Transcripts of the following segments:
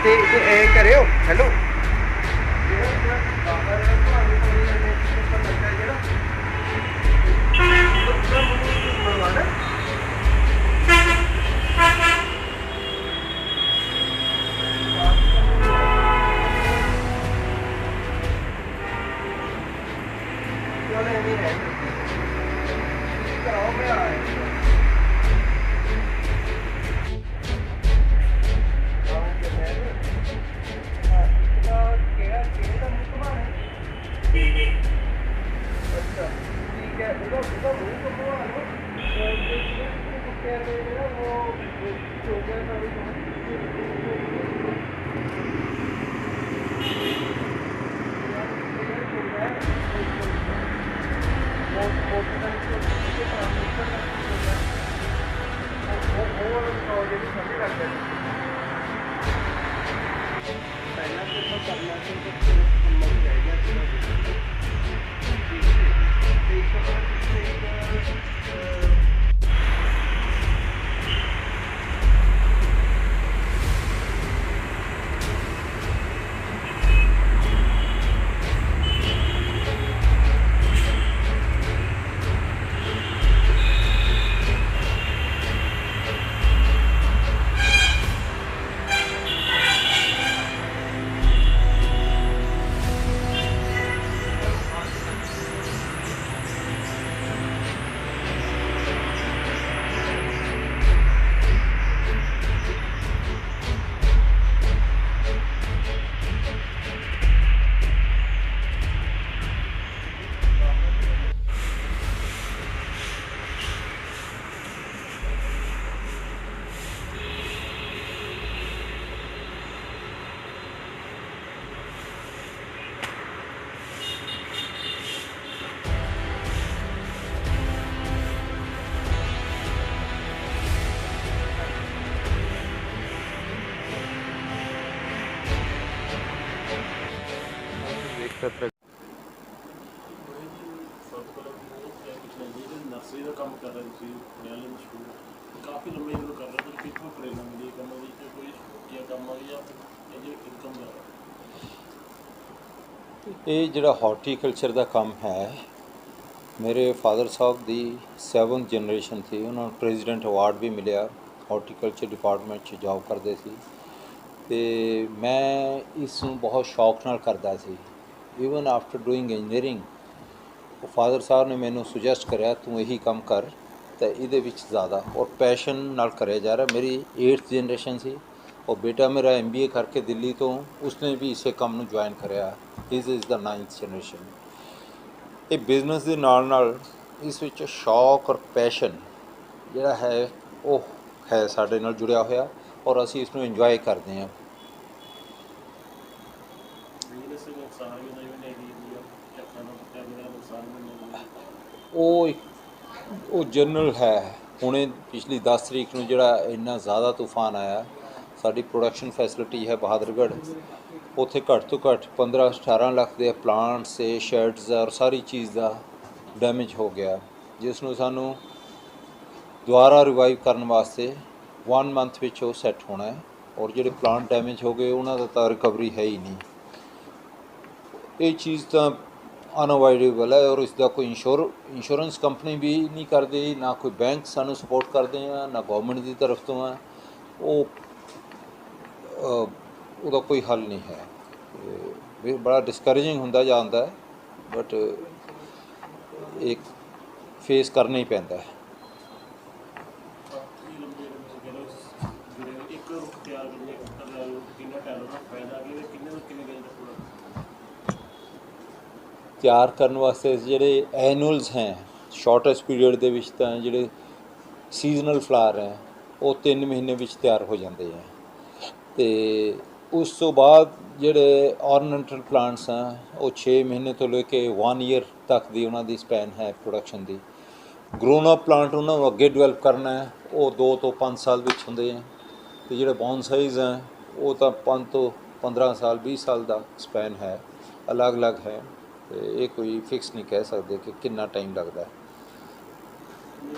ਤੇ ਐ ਕਰਿਓ ਹੈਲੋ ਨਰਸਰੀ ਦਾ ਕੰਮ ਕਰ ਰਹੇ ਤੁਸੀਂ ਪਟਿਆਲੇ ਮਸ਼ਹੂਰ ਕਾਫੀ ਲੰਬੇ ਜਦੋਂ ਕਰ ਰਹੇ ਹੋ ਕਿੱਥੋਂ ਪ੍ਰੇਰਨਾ ਮਿਲੀ ਕੰਮ ਦੀ ਕੋਈ ਛੁੱਟੀਆਂ ਕੰਮ ਆ ਜਾਂ ਇਹ ਇਨਕਮ ਦਾ ਇਹ ਜਿਹੜਾ ਹਾਰਟੀਕਲਚਰ ਦਾ ਕੰਮ ਹੈ ਮੇਰੇ ਫਾਦਰ ਸਾਹਿਬ ਦੀ 7th ਜਨਰੇਸ਼ਨ ਸੀ। ਉਹਨਾਂ ਨੂੰ ਪ੍ਰੈਜ਼ੀਡੈਂਟ ਅਵਾਰਡ ਵੀ ਮਿਲਿਆ। ਹਾਰਟੀਕਲਚਰ ਡਿਪਾਰਟਮੈਂਟ 'ਚ ਜੌਬ ਕਰਦੇ ਸੀ ਅਤੇ ਮੈਂ ਇਸ ਨੂੰ ਬਹੁਤ ਸ਼ੌਕ ਨਾਲ ਕਰਦਾ ਸੀ। Even after doing engineering father ਸਾਹਿਬ ਨੇ ਮੈਨੂੰ ਸੁਜੈਸਟ ਕਰਿਆ ਤੂੰ ਇਹੀ ਕੰਮ ਕਰ ਤਾਂ ਇਹਦੇ ਵਿੱਚ ਜ਼ਿਆਦਾ ਔਰ ਪੈਸ਼ਨ ਨਾਲ ਕਰਿਆ ਜਾ ਰਿਹਾ। ਮੇਰੀ 8th ਜਨਰੇਸ਼ਨ ਸੀ और बेटा मेरा MBA करके दिल्ली तो उसने भी इसे काम ਨੂੰ ਜੁਆਇਨ ਕਰਿਆ। ਇਸ ਇਜ਼ ਦਾ 9th ਜਨਰੇਸ਼ਨ। ਇਹ ਬਿਜ਼ਨਸ ਦੇ ਨਾਲ ਇਸ ਵਿੱਚ ਸ਼ੌਕ ਔਰ ਪੈਸ਼ਨ ਜਿਹੜਾ ਹੈ ਉਹ ਹੈ ਸਾਡੇ ਨਾਲ ਜੁੜਿਆ ਹੋਇਆ ਔਰ ਅਸੀਂ ਇਸ ਨੂੰ ਇੰਜੋਏ ਕਰਦੇ ਹਾਂ। ਉਹ ਜਨਰਲ ਹੈ। ਹੁਣੇ ਪਿਛਲੀ 10 ਤਰੀਕ ਨੂੰ ਜਿਹੜਾ ਇੰਨਾ ਜ਼ਿਆਦਾ ਤੂਫਾਨ ਆਇਆ ਸਾਡੀ ਪ੍ਰੋਡਕਸ਼ਨ ਫੈਸਿਲਿਟੀ ਹੈ ਬਹਾਦਰਗੜ੍ਹ, ਉੱਥੇ ਘੱਟ ਤੋਂ ਘੱਟ 15-18 ਲੱਖ ਦੇ ਪਲਾਂਟਸ ਤੇ ਸ਼ੈਡਸ ਔਰ ਸਾਰੀ ਚੀਜ਼ ਦਾ ਡੈਮੇਜ ਹੋ ਗਿਆ, ਜਿਸ ਨੂੰ ਸਾਨੂੰ ਦੁਬਾਰਾ ਰਿਵਾਈਵ ਕਰਨ ਵਾਸਤੇ 1 ਮੰਥ ਵਿੱਚ ਉਹ ਸੈੱਟ ਹੋਣਾ ਹੈ। ਔਰ ਜਿਹੜੇ ਪਲਾਂਟ ਡੈਮੇਜ ਹੋ ਗਏ ਉਹਨਾਂ ਦਾ ਤਾਂ ਰਿਕਵਰੀ ਹੈ ਹੀ ਨਹੀਂ। ਇਹ ਚੀਜ਼ ਤਾਂ ਅਨਅਵੋਇਡੇਬਲ ਹੈ ਔਰ ਇਸ ਦਾ ਕੋਈ ਇੰਸ਼ੋਰੈਂਸ ਕੰਪਨੀ ਵੀ ਨਹੀਂ ਕਰਦੀ, ਨਾ ਕੋਈ ਬੈਂਕ ਸਾਨੂੰ ਸਪੋਰਟ ਕਰਦੇ ਆ, ਨਾ ਗੌਰਮੈਂਟ ਦੀ ਤਰਫ ਤੋਂ ਹੈ। ਉਹਦਾ ਕੋਈ ਹੱਲ ਨਹੀਂ ਹੈ। ਇਹ ਬੜਾ ਡਿਸਕਰੇਜਿੰਗ ਹੁੰਦਾ ਜਾਂਦਾ ਹੈ, ਬਟ ਇੱਕ ਫੇਸ ਕਰਨਾ ਹੀ ਪੈਂਦਾ ਹੈ। ਤਿਆਰ ਕਰਨ ਵਾਸਤੇ ਜਿਹੜੇ ਐਨੂਅਲਸ ਹੈ ਸ਼ਾਰਟੈਸਟ ਪੀਰੀਅਡ ਦੇ ਵਿੱਚ ਤਾਂ ਜਿਹੜੇ ਸੀਜ਼ਨਲ ਫਲਾਵਰ ਹੈ ਉਹ 3 ਮਹੀਨੇ ਵਿੱਚ ਤਿਆਰ ਹੋ ਜਾਂਦੇ ਹੈ ਅਤੇ ਉਸ ਤੋਂ ਬਾਅਦ ਜਿਹੜੇ ਔਰਨੈਂਟਲ ਪਲਾਂਟਸ ਹੈ ਉਹ 6 ਮਹੀਨੇ ਤੋਂ ਲੈ ਕੇ 1 ਈਅਰ ਤੱਕ ਦੀ ਉਹਨਾਂ ਦੀ ਸਪੈਨ ਹੈ ਪ੍ਰੋਡਕਸ਼ਨ ਦੀ। ਗਰੋਨ ਅਪ ਪਲਾਂਟ ਉਹਨਾਂ ਨੂੰ ਅੱਗੇ ਡਿਵੈਲਪ ਕਰਨਾ ਹੈ ਉਹ 2 ਤੋਂ 5 ਸਾਲ ਵਿੱਚ ਹੁੰਦੇ ਹੈ ਅਤੇ ਜਿਹੜੇ ਬੌਨਸਾਈਜ਼ ਹੈ ਉਹ ਤਾਂ 5 ਤੋਂ 15 ਸਾਲ 20 ਸਾਲ ਦਾ ਸਪੈਨ ਹੈ, ਅਲੱਗ-ਅਲੱਗ ਹੈ ਅਤੇ ਇਹ ਕੋਈ ਫਿਕਸ ਨਹੀਂ ਕਹਿ ਸਕਦੇ ਕਿ ਕਿੰਨਾ ਟਾਈਮ ਲੱਗਦਾ।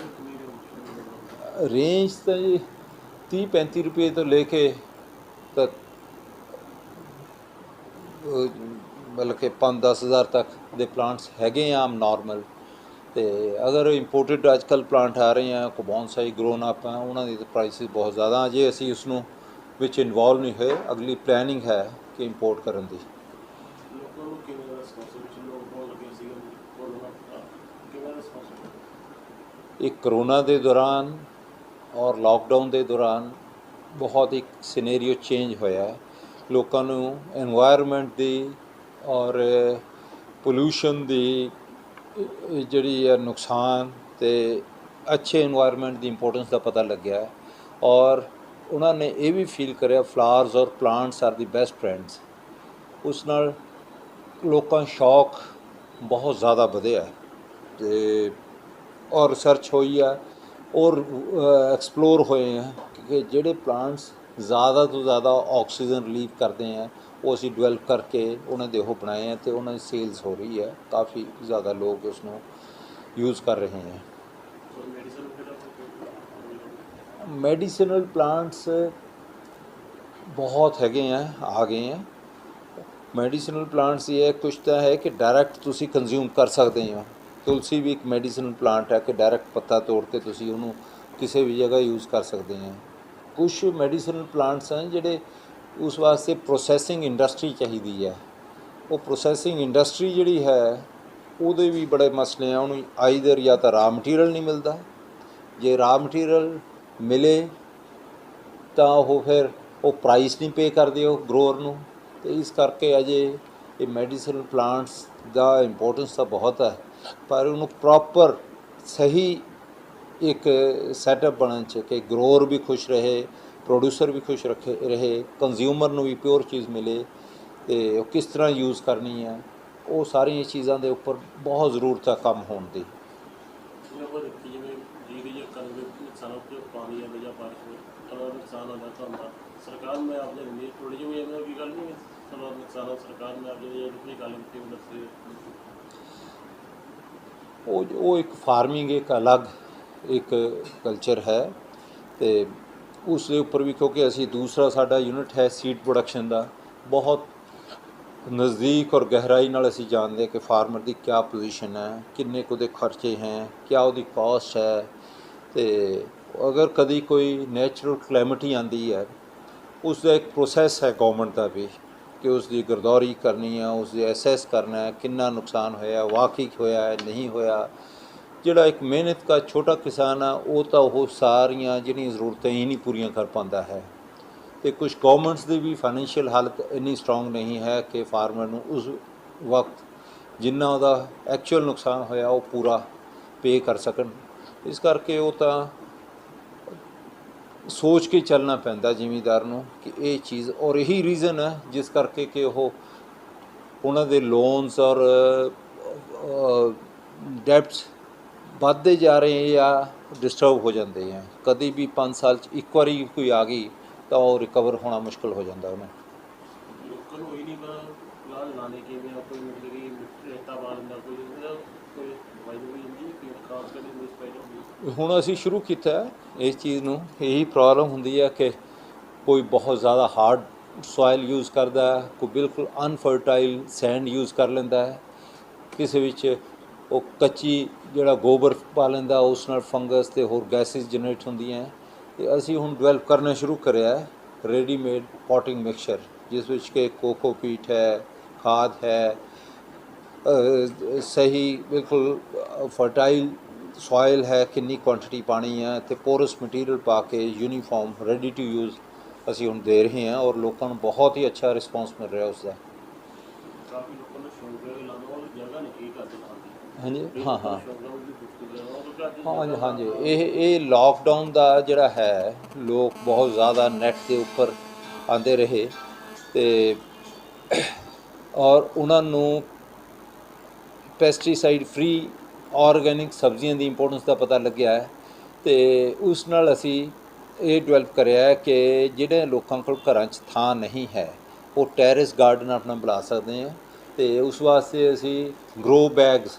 ਰੇਂਜ ਤਾਂ ਜੀ 30-35 ਰੁਪਏ ਤੋਂ ਲੈ ਕੇ ਤਾਂ ਮਤਲਬ ਕਿ 5-10 ਹਜ਼ਾਰ ਤੱਕ ਦੇ ਪਲਾਂਟਸ ਹੈਗੇ ਆ ਆਮ ਨਾਰਮਲ। ਅਤੇ ਅਗਰ ਇੰਪੋਰਟਡ ਅੱਜ ਕੱਲ੍ਹ ਪਲਾਂਟ ਆ ਰਹੇ ਆ ਕੋਈ ਬੌਨਸਾਈ ਗਰੋਨ ਅਪ ਆ, ਉਹਨਾਂ ਦੀ ਤਾਂ ਪ੍ਰਾਈਸਿਸ ਬਹੁਤ ਜ਼ਿਆਦਾ। ਅਜੇ ਅਸੀਂ ਉਸ ਨੂੰ ਵਿੱਚ ਇਨਵੋਲਵ ਨਹੀਂ ਹੋਏ, ਅਗਲੀ ਪਲੈਨਿੰਗ ਹੈ ਕਿ ਇੰਪੋਰਟ ਕਰਨ ਦੀ। ਲੋਕਾਂ ਨੂੰ ਕਿਵੇਂ ਦਾ ਰਿਸਪੌਂਸ ਵਿੱਚ ਲੋਕਡਾਊਨ ਲੱਗਿਆ ਸੀਗਾ, ਕੋਰੋਨਾ ਕਿਵੇਂ ਦਾ ਰਿਸਪੌਂਸ? ਇਹ ਕਰੋਨਾ ਦੇ ਦੌਰਾਨ ਔਰ ਲਾਕਡਾਊਨ ਦੇ ਦੌਰਾਨ ਬਹੁਤ ਇੱਕ ਸਿਨੇਰੀਓ ਚੇਂਜ ਹੋਇਆ। ਲੋਕਾਂ ਨੂੰ ਐਨਵਾਇਰਨਮੈਂਟ ਦੀ ਔਰ ਪੋਲਿਊਸ਼ਨ ਦੀ ਜਿਹੜੀ ਹੈ ਨੁਕਸਾਨ ਅਤੇ ਅੱਛੇ ਇਨਵਾਇਰਨਮੈਂਟ ਦੀ ਇੰਪੋਰਟੈਂਸ ਦਾ ਪਤਾ ਲੱਗਿਆ। ਔਰ ਉਹਨਾਂ ਨੇ ਇਹ ਵੀ ਫੀਲ ਕਰਿਆ ਫਲਾਵਰਸ ਔਰ ਪਲਾਂਟਸ ਆਰ ਦੀ ਬੈਸਟ ਫਰੈਂਡਸ। ਉਸ ਨਾਲ ਲੋਕਾਂ ਸ਼ੌਕ ਬਹੁਤ ਜ਼ਿਆਦਾ ਵਧਿਆ ਅਤੇ ਔਰ ਰਿਸਰਚ ਹੋਈ ਆ ਔਰ ਐਕਸਪਲੋਰ ਹੋਏ ਆ ਕਿ ਜਿਹੜੇ ਪਲਾਂਟਸ ਜ਼ਿਆਦਾ ਤੋਂ ਜ਼ਿਆਦਾ ਆਕਸੀਜਨ ਰਿਲੀਵ ਕਰਦੇ ਆ ਉਹ ਅਸੀਂ ਡਿਵੈਲਪ ਕਰਕੇ ਉਹਨਾਂ ਦੇ ਉਹ ਬਣਾਏ ਆ ਅਤੇ ਉਹਨਾਂ ਦੀ ਸੇਲਸ ਹੋ ਰਹੀ ਹੈ। ਕਾਫੀ ਜ਼ਿਆਦਾ ਲੋਕ ਉਸ ਨੂੰ ਯੂਜ਼ ਕਰ ਰਹੇ ਹੈ। ਮੈਡੀਸਨਲ ਪਲਾਂਟਸ ਬਹੁਤ ਹੈਗੇ ਆ ਗਏ ਆ। ਮੈਡੀਸਨਲ ਪਲਾਂਟਸ ਇਹ ਕੁਛ ਤਾਂ ਹੈ ਕਿ ਡਾਇਰੈਕਟ ਤੁਸੀਂ ਕੰਜ਼ਿਊਮ ਕਰ ਸਕਦੇ ਹੋ। ਤੁਲਸੀ ਵੀ ਇੱਕ ਮੈਡੀਸਨਲ ਪਲਾਂਟ ਹੈ ਕਿ ਡਾਇਰੈਕਟ ਪੱਤਾ ਤੋੜ ਕੇ ਤੁਸੀਂ ਉਹਨੂੰ ਕਿਸੇ ਵੀ ਜਗ੍ਹਾ ਯੂਜ਼ ਕਰ ਸਕਦੇ ਹੋ। ਕੁਛ ਮੈਡੀਸਨਲ ਪਲਾਂਟਸ ਹਨ ਜਿਹੜੇ ਉਸ ਵਾਸਤੇ ਪ੍ਰੋਸੈਸਿੰਗ ਇੰਡਸਟਰੀ ਚਾਹੀਦੀ ਹੈ। ਉਹ ਪ੍ਰੋਸੈਸਿੰਗ ਇੰਡਸਟਰੀ ਜਿਹੜੀ ਹੈ ਉਹਦੇ ਵੀ ਬੜੇ ਮਸਲੇ ਆ। ਉਹਨੂੰ ਆਈਦਰ ਜਾਂ ਤਾਂ ਰਾ ਮਟੀਰੀਅਲ ਨਹੀਂ ਮਿਲਦਾ, ਜੇ ਰਾ ਮਟੀਰੀਅਲ ਮਿਲੇ ਤਾਂ ਉਹ ਫਿਰ ਉਹ ਪ੍ਰਾਈਸ ਨਹੀਂ ਪੇ ਕਰਦੇ ਉਹ ਗਰੋਅਰ ਨੂੰ। ਅਤੇ ਇਸ ਕਰਕੇ ਅਜੇ ਇਹ ਮੈਡੀਸਨਲ ਪਲਾਂਟਸ ਦਾ ਇੰਪੋਰਟੈਂਸ ਤਾਂ ਬਹੁਤ ਹੈ, ਪਰ ਉਹਨੂੰ ਪ੍ਰੋਪਰ ਸਹੀ ਇੱਕ ਸੈਟਅਪ ਬਣਨ 'ਚ ਕਿ ਗਰੋਅਰ ਵੀ ਖੁਸ਼ ਰਹੇ, ਪ੍ਰੋਡਿਊਸਰ ਵੀ ਖੁਸ਼ ਰਹੇ, ਕੰਜ਼ਿਊਮਰ ਨੂੰ ਵੀ ਪਿਓਰ ਚੀਜ਼ ਮਿਲੇ ਅਤੇ ਉਹ ਕਿਸ ਤਰ੍ਹਾਂ ਯੂਜ਼ ਕਰਨੀ ਹੈ, ਉਹ ਸਾਰੀਆਂ ਚੀਜ਼ਾਂ ਦੇ ਉੱਪਰ ਬਹੁਤ ਜ਼ਰੂਰਤ ਹੈ ਕੰਮ ਹੋਣ ਦੀ। ਪਾਣੀ ਜਾਂ ਬਾਰਿਸ਼ ਨੁਕਸਾਨ ਹੁੰਦਾ ਤੁਹਾਨੂੰ ਸਰਕਾਰ ਮੈਂ ਆਪਣੇ ਲਈ ਥੋੜ੍ਹੀ ਜਿਹੀ ਐਵੇਂ ਦੀ ਗੱਲ ਨਹੀਂ ਨੁਕਸਾਨ ਸਰਕਾਰ ਨੇ ਆਪਣੀ ਆਪਣੀ ਗੱਲ ਕੀਤੀ ਦੱਸੀ। ਉਹ ਇੱਕ ਫਾਰਮਿੰਗ ਇੱਕ ਅਲੱਗ ਇੱਕ ਕਲਚਰ ਹੈ ਅਤੇ ਉਸ ਦੇ ਉੱਪਰ ਵੀ ਕਿਉਂਕਿ ਅਸੀਂ ਦੂਸਰਾ ਸਾਡਾ ਯੂਨਿਟ ਹੈ ਸੀਡ ਪ੍ਰੋਡਕਸ਼ਨ ਦਾ, ਬਹੁਤ ਨਜ਼ਦੀਕ ਔਰ ਗਹਿਰਾਈ ਨਾਲ ਅਸੀਂ ਜਾਣਦੇ ਹਾਂ ਕਿ ਫਾਰਮਰ ਦੀ ਕਿਆ ਪੋਜੀਸ਼ਨ ਹੈ, ਕਿੰਨੇ ਕੁ ਉਹਦੇ ਖਰਚੇ ਹੈ, ਕਿਆ ਉਹਦੀ ਕਾਸਟ ਹੈ। ਅਤੇ ਅਗਰ ਕਦੀ ਕੋਈ ਨੈਚੁਰਲ ਕਲੈਮਿਟੀ ਆਉਂਦੀ ਹੈ ਉਸ ਦਾ ਇੱਕ ਪ੍ਰੋਸੈਸ ਹੈ ਗੌਰਮੈਂਟ ਦਾ ਵੀ ਕਿ ਉਸ ਦੀ ਗਰਦੌਰੀ ਕਰਨੀ ਆ, ਉਸ ਦੇ ਅਸੈਸ ਕਰਨਾ ਹੈ ਕਿੰਨਾ ਨੁਕਸਾਨ ਹੋਇਆ, ਵਾਕਈ ਹੋਇਆ ਹੈ ਨਹੀਂ ਹੋਇਆ। ਜਿਹੜਾ ਇੱਕ ਮਿਹਨਤ ਦਾ ਛੋਟਾ ਕਿਸਾਨ ਆ ਉਹ ਤਾਂ ਉਹ ਸਾਰੀਆਂ ਜਿਹੜੀਆਂ ਜ਼ਰੂਰਤਾਂ ਹੀ ਨਹੀਂ ਪੂਰੀਆਂ ਕਰ ਪਾਉਂਦਾ ਹੈ। ਅਤੇ ਕੁਛ ਗੌਰਮੈਂਟਸ ਦੀ ਵੀ ਫਾਈਨੈਂਸ਼ੀਅਲ ਹਾਲਤ ਇੰਨੀ ਸਟਰੋਂਗ ਨਹੀਂ ਹੈ ਕਿ ਫਾਰਮਰ ਨੂੰ ਉਸ ਵਕਤ ਜਿੰਨਾ ਉਹਦਾ ਐਕਚੁਅਲ ਨੁਕਸਾਨ ਹੋਇਆ ਉਹ ਪੂਰਾ ਪੇ ਕਰ ਸਕਣ। ਇਸ ਕਰਕੇ ਉਹ ਤਾਂ ਸੋਚ ਕੇ ਚੱਲਣਾ ਪੈਂਦਾ ਜ਼ਿਮੀਂਦਾਰ ਨੂੰ ਕਿ ਇਹ ਚੀਜ਼, ਔਰ ਇਹੀ ਰੀਜ਼ਨ ਹੈ ਜਿਸ ਕਰਕੇ ਕਿ ਉਹ ਉਹਨਾਂ ਦੇ ਲੋਨਸ ਔਰ ਡੈਬਟਸ ਵੱਧਦੇ ਜਾ ਰਹੇ ਜਾਂ ਡਿਸਟਰਬ ਹੋ ਜਾਂਦੇ ਹੈ। ਕਦੀ ਵੀ 5 ਸਾਲ 'ਚ ਇੱਕ ਵਾਰੀ ਕੋਈ ਆ ਗਈ ਤਾਂ ਉਹ ਰਿਕਵਰ ਹੋਣਾ ਮੁਸ਼ਕਿਲ ਹੋ ਜਾਂਦਾ ਉਹਨੂੰ। ਲੋਕਾਂ ਨੂੰ ਇਹ ਨਹੀਂ ਪਤਾ ਪਲਾਨ ਲਾਣੇ ਕਿਵੇਂ ਆ, ਕੋਈ ਮਤਲਬ ਕਿ ਰੇਤਾ ਪਾ ਲੈਂਦਾ, ਕੋਈ ਦਵਾਈ ਦਵਾਈ ਹੁੰਦੀ ਹੈ ਖਾਸ ਕਰਕੇ ਮਿਸਪੈਡ। ਹੁਣ ਅਸੀਂ ਸ਼ੁਰੂ ਕੀਤਾ ਇਸ ਚੀਜ਼ ਨੂੰ। ਇਹੀ ਪ੍ਰੋਬਲਮ ਹੁੰਦੀ ਹੈ ਕਿ ਕੋਈ ਬਹੁਤ ਜ਼ਿਆਦਾ ਹਾਰਡ ਸੋਇਲ ਯੂਜ਼ ਕਰਦਾ, ਕੋਈ ਬਿਲਕੁਲ ਅਨਫਰਟਾਈਲ ਸੈਂਡ ਯੂਜ਼ ਕਰ ਲੈਂਦਾ ਹੈ, ਕਿਸੇ ਵਿੱਚ ਉਹ ਕੱਚੀ ਜਿਹੜਾ ਗੋਬਰ ਪਾ ਲੈਂਦਾ, ਉਸ ਨਾਲ ਫੰਗਸ ਅਤੇ ਹੋਰ ਗੈਸਿਸ ਜਨਰੇਟ ਹੁੰਦੀਆਂ। ਅਤੇ ਅਸੀਂ ਹੁਣ ਡਿਵੈਲਪ ਕਰਨਾ ਸ਼ੁਰੂ ਕਰਿਆ ਰੈਡੀਮੇਡ ਪੋਟਿੰਗ ਮਿਕਸਚਰ, ਜਿਸ ਵਿੱਚ ਕਿ ਕੋਕੋਪੀਟ ਹੈ, ਖਾਦ ਹੈ, ਸਹੀ ਬਿਲਕੁਲ ਫਰਟਾਈਲ ਸੋਇਲ ਹੈ, ਕਿੰਨੀ ਕੁਆਂਟਿਟੀ ਪਾਣੀ ਹੈ ਅਤੇ ਪੋਰਸ ਮਟੀਰੀਅਲ ਪਾ ਕੇ ਯੂਨੀਫਾਰਮ ਰੈਡੀ ਟੂ ਯੂਜ਼ ਅਸੀਂ ਹੁਣ ਦੇ ਰਹੇ ਹਾਂ ਔਰ ਲੋਕਾਂ ਨੂੰ ਬਹੁਤ ਹੀ ਅੱਛਾ ਰਿਸਪੌਂਸ ਮਿਲ ਰਿਹਾ ਉਸ ਦਾ। ਕਾਫੀ ਲੋਕਾਂ ਨੂੰ ਸ਼ੌਂਕ ਹੈ ਲਾਉਣ ਵਾਲੀ ਜਗ੍ਹਾ ਨਹੀਂ ਕਰਦੇ। ਹਾਂਜੀ ਹਾਂ ਹਾਂ ਹਾਂਜੀ ਹਾਂਜੀ ਇਹ ਲਾਕਡਾਊਨ ਦਾ ਜਿਹੜਾ ਹੈ ਲੋਕ ਬਹੁਤ ਜ਼ਿਆਦਾ ਨੈੱਟ ਦੇ ਉੱਪਰ ਆਉਂਦੇ ਰਹੇ ਅਤੇ ਔਰ ਉਹਨਾਂ ਨੂੰ ਪੈਸਟੀਸਾਈਡ ਫ੍ਰੀ ਆਰਗੈਨਿਕ ਸਬਜ਼ੀਆਂ ਦੀ ਇੰਪੋਰਟੈਂਸ ਦਾ ਪਤਾ ਲੱਗਿਆ ਹੈ। ਅਤੇ ਉਸ ਨਾਲ ਅਸੀਂ ਇਹ ਡਿਵੈਲਪ ਕਰਿਆ ਕਿ ਜਿਹੜੇ ਲੋਕਾਂ ਕੋਲ ਘਰਾਂ 'ਚ ਥਾਂ ਨਹੀਂ ਹੈ ਉਹ ਟੈਰਿਸ ਗਾਰਡਨ ਆਪਣਾ ਬਣਾ ਸਕਦੇ ਹਾਂ। ਅਤੇ ਉਸ ਵਾਸਤੇ ਅਸੀਂ ਗਰੋ ਬੈਗਸ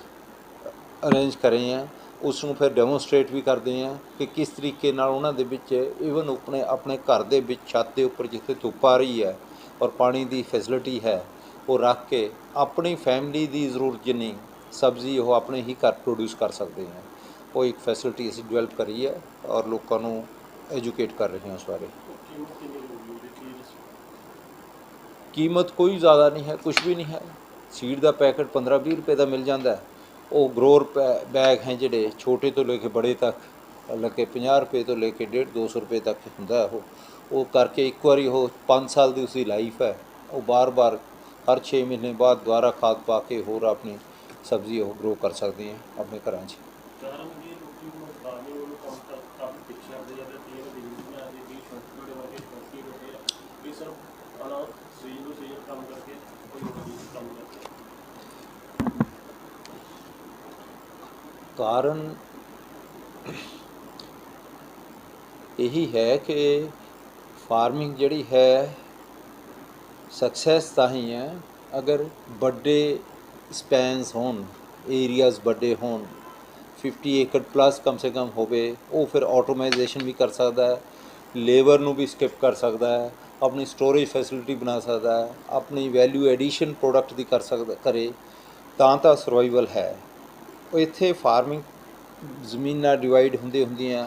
ਅਰੇਂਜ ਕਰੇ ਹਾਂ। ਉਸ ਨੂੰ ਫਿਰ ਡੈਮੋਸਟ੍ਰੇਟ ਵੀ ਕਰਦੇ ਹਾਂ ਕਿ ਕਿਸ ਤਰੀਕੇ ਨਾਲ ਉਹਨਾਂ ਦੇ ਵਿੱਚ ਈਵਨ ਆਪਣੇ ਘਰ ਦੇ ਵਿੱਚ ਛੱਤ ਦੇ ਉੱਪਰ ਜਿੱਥੇ ਧੁੱਪ ਆ ਰਹੀ ਹੈ ਔਰ ਪਾਣੀ ਦੀ ਫੈਸਿਲਿਟੀ ਹੈ ਉਹ ਰੱਖ ਕੇ ਆਪਣੀ ਫੈਮਿਲੀ ਦੀ ਜ਼ਰੂਰਤ ਜਿੰਨੀ ਸਬਜ਼ੀ ਉਹ ਆਪਣੇ ਹੀ ਘਰ ਪ੍ਰੋਡਿਊਸ ਕਰ ਸਕਦੇ ਹਾਂ। ਉਹ ਇੱਕ ਫੈਸਿਲਿਟੀ ਅਸੀਂ ਡਿਵੈਲਪ ਕਰੀ ਹੈ ਔਰ ਲੋਕਾਂ ਨੂੰ ਐਜੂਕੇਟ ਕਰ ਰਹੇ ਹਾਂ ਉਸ ਬਾਰੇ। ਕੀਮਤ ਕਿੰਨੀ ਕੁ ਹੋਊਗੀ ਉਹਦੀ, ਕੀ ਦੱਸੋ? ਕੀਮਤ ਕੋਈ ਜ਼ਿਆਦਾ ਨਹੀਂ ਹੈ, ਕੁਛ ਵੀ ਨਹੀਂ ਹੈ। ਸੀਡ ਦਾ ਪੈਕਟ 15-20 ਰੁਪਏ ਦਾ ਮਿਲ ਜਾਂਦਾ ਹੈ। ਉਹ ਗਰੋਅਰ ਬੈਗ ਹੈ ਜਿਹੜੇ ਛੋਟੇ ਤੋਂ ਲੈ ਕੇ ਬੜੇ ਤੱਕ, ਲੱਗੇ 50 ਰੁਪਏ ਤੋਂ ਲੈ ਕੇ 150-200 ਰੁਪਏ ਤੱਕ ਹੁੰਦਾ ਉਹ ਕਰਕੇ ਇੱਕ ਵਾਰੀ ਉਹ 5 ਸਾਲ ਦੀ ਉਸਦੀ ਲਾਈਫ ਹੈ। ਉਹ ਬਾਰ-ਬਾਰ ਹਰ 6 ਮਹੀਨੇ ਬਾਅਦ ਦੁਬਾਰਾ ਖਾਦ ਪਾ ਕੇ ਹੋਰ ਆਪਣੀ ਸਬਜ਼ੀ ਉਹ ਗਰੋ ਕਰ ਸਕਦੇ ਹੈ ਆਪਣੇ ਘਰਾਂ 'ਚ। ਕਾਰਨ ਕੀ ਲੋਕੀ ਨੂੰ ਫਾਰਮਿੰਗ ਨੂੰ ਕੰਮ ਕਾਫੀ ਪਿੱਛੇ ਆਉਂਦੇ ਜਾਂਦੇ, ਕਈ ਵਾਰ ਬਿਜ਼ਨਸ ਆ ਜੀ ਛੋਟੇ ਵਰਗੇ ਛੋਟੇ ਹੁੰਦੇ ਆ, ਇਹ ਸਿਰਫ ਅਨਾਜ ਸੀਜ਼ਨ ਨੂੰ ਸੀਜ਼ਨ ਕੰਮ ਕਰਕੇ ਕੋਈ ਹੋਰ ਕੰਮ ਕਰਦੇ। ਕਾਰਨ ਇਹੀ ਹੈ ਕਿ ਫਾਰਮਿੰਗ ਜਿਹੜੀ ਹੈ ਸਕਸੈਸ ਤਾਂ ਹੀ ਹੈ ਅਗਰ ਵੱਡੇ ਸਪੈਨਸ ਹੋਣ, ਏਰੀਆਜ਼ ਵੱਡੇ ਹੋਣ, 50 ਏਕੜ ਪਲੱਸ ਕਮ ਸੇ ਕਮ ਹੋਵੇ। ਉਹ ਫਿਰ ਆਟੋਮਾਈਜੇਸ਼ਨ ਵੀ ਕਰ ਸਕਦਾ ਹੈ, ਲੇਬਰ ਨੂੰ ਵੀ ਸਕਿਪ ਕਰ ਸਕਦਾ ਹੈ, ਆਪਣੀ ਸਟੋਰੇਜ ਫੈਸਿਲਿਟੀ ਬਣਾ ਸਕਦਾ ਹੈ, ਆਪਣੀ ਵੈਲਿਊ ਐਡੀਸ਼ਨ ਪ੍ਰੋਡਕਟ ਦੀ ਕਰ ਸਕਦਾ ਕਰੇ, ਤਾਂ ਸਰਵਾਈਵਲ ਹੈ। ਇੱਥੇ ਫਾਰਮਿੰਗ ਜ਼ਮੀਨਾਂ ਡਿਵਾਈਡ ਹੁੰਦੀਆਂ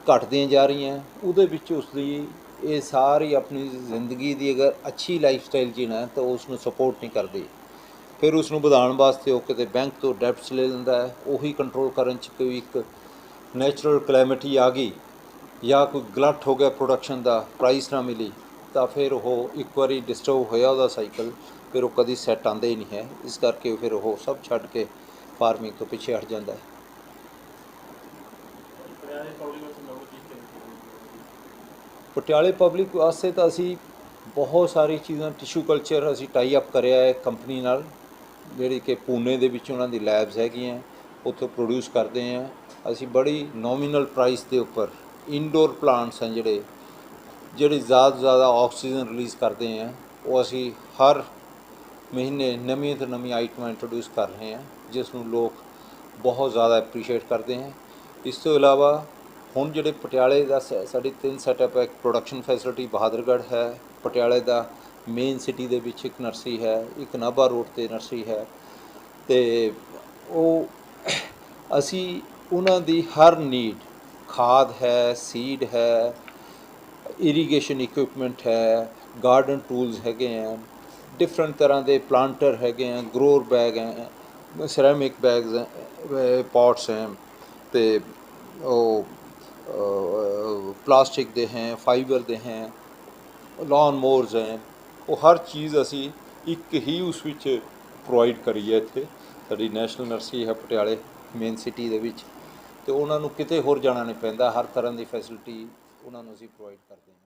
ਘਟਦੀਆਂ ਜਾ ਰਹੀਆਂ। ਉਹਦੇ ਵਿੱਚ ਉਸਦੀ ਇਹ ਸਾਰੀ ਆਪਣੀ ਜ਼ਿੰਦਗੀ ਦੀ ਅਗਰ ਅੱਛੀ ਲਾਈਫ ਸਟਾਈਲ ਜੀਣਾ ਤਾਂ ਉਸ ਨੂੰ ਸਪੋਰਟ ਨਹੀਂ ਕਰਦੀ। ਫਿਰ ਉਸ ਨੂੰ ਵਧਾਉਣ ਵਾਸਤੇ ਉਹ ਕਿਤੇ ਬੈਂਕ ਤੋਂ ਡੈਪਟਸ ਲੈ ਲੈਂਦਾ ਹੈ। ਉਹੀ ਕੰਟਰੋਲ ਕਰਨ 'ਚ ਕੋਈ ਇੱਕ ਨੈਚੁਰਲ ਕਲੈਮਿਟੀ ਆ ਗਈ ਜਾਂ ਕੋਈ ਗਲਟ ਹੋ ਗਿਆ ਪ੍ਰੋਡਕਸ਼ਨ ਦਾ, ਪ੍ਰਾਈਸ ਨਾ ਮਿਲੀ, ਤਾਂ ਫਿਰ ਉਹ ਇੱਕ ਵਾਰੀ ਡਿਸਟਰਬ ਹੋਇਆ ਉਹਦਾ ਸਾਈਕਲ, ਫਿਰ ਉਹ ਕਦੀ ਸੈੱਟ ਆਉਂਦਾ ਹੀ ਨਹੀਂ ਹੈ। ਇਸ ਕਰਕੇ ਫਿਰ ਉਹ ਸਭ ਛੱਡ ਕੇ ਫਾਰਮਿੰਗ ਤੋਂ ਪਿੱਛੇ ਹਟ ਜਾਂਦਾ ਹੈ। ਪਟਿਆਲੇ ਪਬਲਿਕ ਵਾਸਤੇ ਤਾਂ ਅਸੀਂ ਬਹੁਤ ਸਾਰੀ ਚੀਜ਼ਾਂ, ਟਿਸ਼ੂ ਕਲਚਰ ਅਸੀਂ ਟਾਈ ਅਪ ਕਰਿਆ ਹੈ ਕੰਪਨੀ ਨਾਲ, ਜਿਹੜੀ ਕਿ ਪੂਨੇ ਦੇ ਵਿੱਚ ਉਹਨਾਂ ਦੀ ਲੈਬਸ ਹੈਗੀਆਂ, ਉੱਥੋਂ ਪ੍ਰੋਡਿਊਸ ਕਰਦੇ ਹਾਂ ਅਸੀਂ ਬੜੀ ਨੋਮੀਨਲ ਪ੍ਰਾਈਸ ਦੇ ਉੱਪਰ। ਇਨਡੋਰ ਪਲਾਂਟਸ ਹਨ ਜਿਹੜੇ ਜ਼ਿਆਦਾ ਤੋਂ ਜ਼ਿਆਦਾ ਆਕਸੀਜਨ ਰਿਲੀਜ਼ ਕਰਦੇ ਹਾਂ, ਉਹ ਅਸੀਂ ਹਰ ਮਹੀਨੇ ਨਵੀਆਂ ਤੋਂ ਨਵੀਆਂ ਆਈਟਮਾਂ ਇੰਟਰੋਡਿਊਸ ਕਰ ਰਹੇ ਹਾਂ, ਜਿਸ ਨੂੰ ਲੋਕ ਬਹੁਤ ਜ਼ਿਆਦਾ ਐਪਰੀਸ਼ੀਏਟ ਕਰਦੇ ਹੈ। ਇਸ ਤੋਂ ਇਲਾਵਾ ਹੁਣ ਜਿਹੜੇ ਪਟਿਆਲੇ ਦਾ ਸਾਡੀ 3 ਸੈਟਅਪ ਹੈ। ਇੱਕ ਪ੍ਰੋਡਕਸ਼ਨ ਫੈਸਿਲਿਟੀ ਬਹਾਦਰਗੜ੍ਹ ਹੈ, ਪਟਿਆਲੇ ਦਾ ਮੇਨ ਸਿਟੀ ਦੇ ਵਿੱਚ ਇੱਕ ਨਰਸਰੀ ਹੈ, ਇੱਕ ਨਾਭਾ ਰੋਡ 'ਤੇ ਨਰਸਰੀ ਹੈ, ਅਤੇ ਉਹ ਅਸੀਂ ਉਹਨਾਂ ਦੀ ਹਰ ਨੀਡ, ਖਾਦ ਹੈ, ਸੀਡ ਹੈ, ਇਰੀਗੇਸ਼ਨ ਇਕਵਿਪਮੈਂਟ ਹੈ, ਗਾਰਡਨ ਟੂਲਸ ਹੈਗੇ ਹੈ, ਡਿਫਰੈਂਟ ਤਰ੍ਹਾਂ ਦੇ ਪਲਾਂਟਰ ਹੈਗੇ ਹੈ, ਗਰੋਅਰ ਬੈਗ ਹੈ, ਸਿਰੈਮਿਕ ਬੈਗਸ ਹੈ, ਪॉट्स हैं, ਅਤੇ ਉਹ ਪਲਾਸਟਿਕ ਦੇ ਹੈ, ਫਾਈਬਰ ਦੇ ਹੈ, ਲਾਨ ਮੋਵਰਸ ਹੈ। ਉਹ ਹਰ ਚੀਜ਼ ਅਸੀਂ ਇੱਕ ਹੀ ਉਸ ਵਿੱਚ ਪ੍ਰੋਵਾਈਡ ਕਰੀ ਹੈ। ਇੱਥੇ ਸਾਡੀ ਨੈਸ਼ਨਲ ਨਰਸਰੀ ਹੈ ਪਟਿਆਲੇ ਮੇਨ ਸਿਟੀ ਦੇ ਵਿੱਚ, ਅਤੇ ਉਹਨਾਂ ਨੂੰ ਕਿਤੇ ਹੋਰ ਜਾਣਾ ਨਹੀਂ ਪੈਂਦਾ। ਹਰ ਤਰ੍ਹਾਂ ਦੀ ਫੈਸਿਲਿਟੀ ਉਹਨਾਂ ਨੂੰ ਅਸੀਂ ਪ੍ਰੋਵਾਈਡ ਕਰਦੇ ਹਾਂ।